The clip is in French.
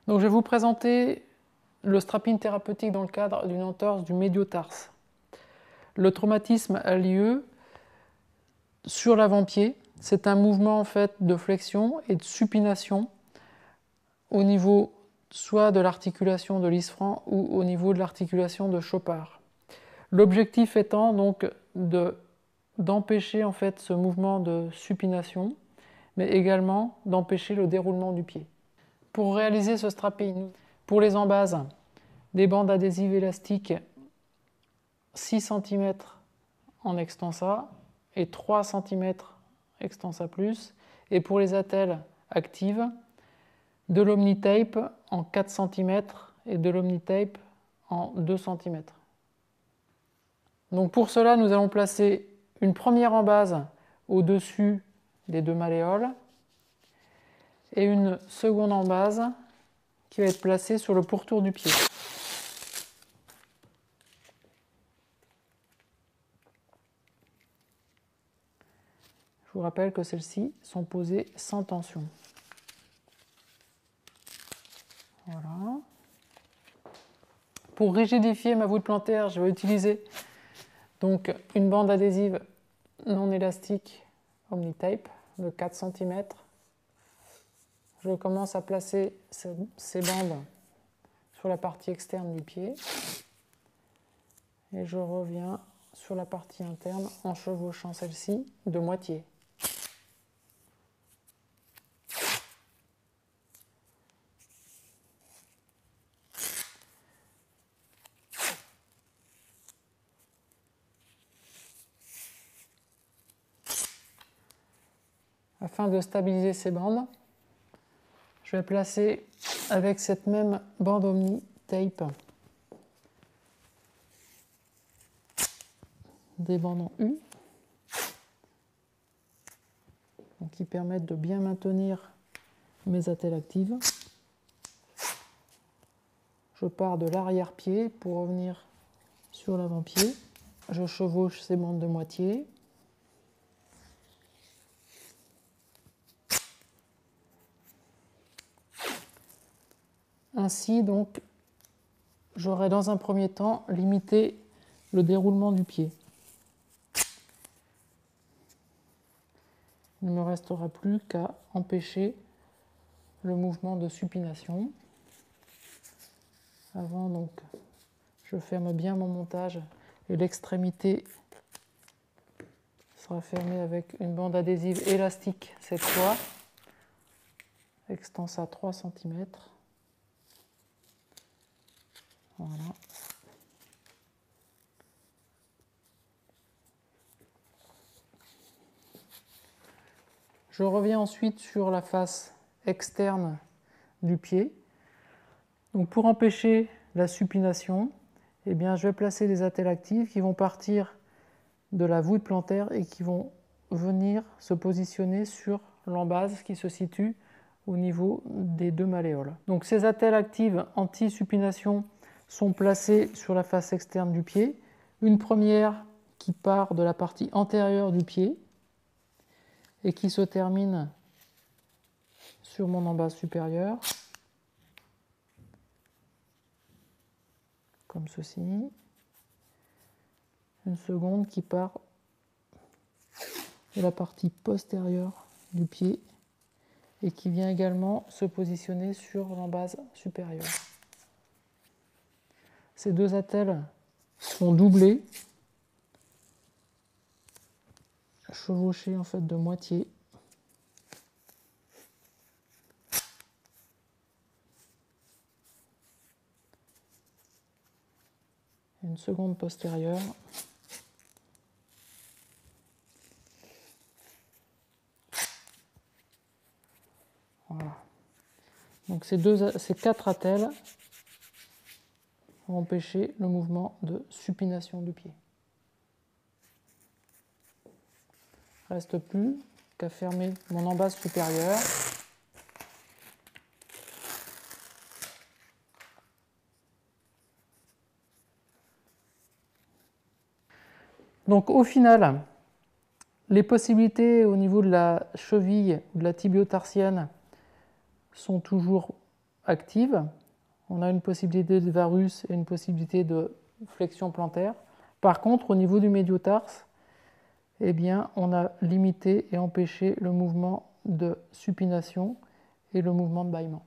Donc je vais vous présenter le strapping thérapeutique dans le cadre d'une entorse du médiotarse. Le traumatisme a lieu sur l'avant-pied. C'est un mouvement en fait de flexion et de supination au niveau soit de l'articulation de l'isfranc ou au niveau de l'articulation de Chopard. L'objectif étant donc d'empêcher en fait ce mouvement de supination, mais également d'empêcher le déroulement du pied. Pour réaliser ce strapping, pour les embases, des bandes adhésives élastiques 6 cm en extensa et 3 cm extensa plus, et pour les attelles actives, de l'omnitape en 4 cm et de l'omnitape en 2 cm. Donc pour cela, nous allons placer une première embase au-dessus des deux malléoles et une seconde embase qui va être placée sur le pourtour du pied. Je vous rappelle que celles-ci sont posées sans tension. Voilà. Pour rigidifier ma voûte plantaire, je vais utiliser donc une bande adhésive non élastique Omnitape de 4 cm. Je commence à placer ces bandes sur la partie externe du pied et je reviens sur la partie interne en chevauchant celle-ci de moitié. Afin de stabiliser ces bandes, je vais placer avec cette même bande Omnitape des bandes en U qui permettent de bien maintenir mes attelles actives. Je pars de l'arrière-pied pour revenir sur l'avant-pied. Je chevauche ces bandes de moitié. Ainsi, donc, j'aurai dans un premier temps limité le déroulement du pied. Il ne me restera plus qu'à empêcher le mouvement de supination. Avant, donc, je ferme bien mon montage et l'extrémité sera fermée avec une bande adhésive élastique cette fois, extensa 3 cm. Voilà. Je reviens ensuite sur la face externe du pied. Donc pour empêcher la supination, eh bien, je vais placer des attelles actives qui vont partir de la voûte plantaire et qui vont venir se positionner sur l'embase qui se situe au niveau des deux malléoles. Donc ces attelles actives anti-supination sont placées sur la face externe du pied. Une première qui part de la partie antérieure du pied et qui se termine sur mon embase supérieure, comme ceci. Une seconde qui part de la partie postérieure du pied et qui vient également se positionner sur l'embase supérieure. Ces deux attelles sont doublées, chevauchées en fait de moitié. Une seconde postérieure. Voilà. Donc ces quatre attelles vont empêcher le mouvement de supination du pied. Il ne reste plus qu'à fermer mon embase supérieure. Donc au final, les possibilités au niveau de la cheville ou de la tibio-tarsienne sont toujours active. On a une possibilité de varus et une possibilité de flexion plantaire. Par contre, au niveau du médiotarse, eh bien, on a limité et empêché le mouvement de supination et le mouvement de bâillement.